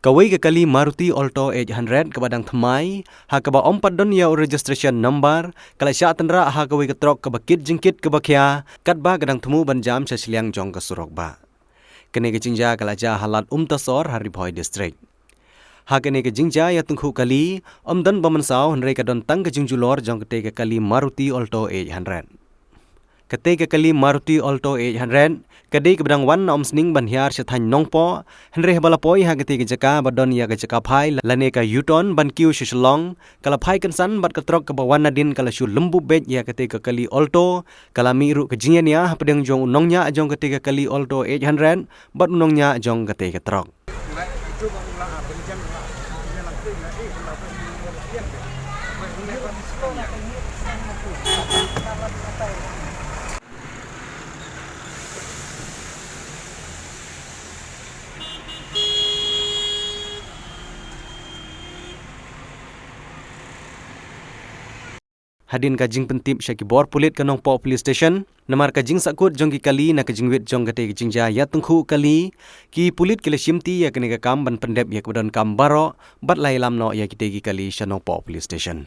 Kawai ke kali Maruti Alto 800 ke badang Thamai, ha ke ba ompat don ya registration number, kala sya tendra ha kawai ke trok ke bakit jingkit ke bakya, kat ba kadang temu banjam seliang jong ke surok ba. Kene ke jingja kala ja halat tasor hari Boy district. Ha kene ke jingja ya tungku kali, dan bamansau henry ka don tang ke jingjulor jong ke kali Maruti Alto 800. Ketika kali Maruti Alto 800, kadai ke bedang wan sning banhiar syathan nongpo, henry balapoi ha ketika jaka badon ya ke jaka pai lane ka Yuton ban kiu shishlong, kala pai kensan bat ketrok ke bawan nadin kala syu lembu bet ya ketika kali Alto, kala miru ke jingen ya pedang jong unongnya jong ketika kali Alto 800, bat unongnya jong ketika trok. Hadin ka jing pentip syaki bor pulit ka nongpo police station, namar ka jing sakut jong ki kali na ka jing wit jong kate jing ja ya tungku kali, ki pulit kile shimti ya kene ka kam ban pendep ya kebadon kam baro, bat lai lam no ya kite ki kali sya nongpo police station.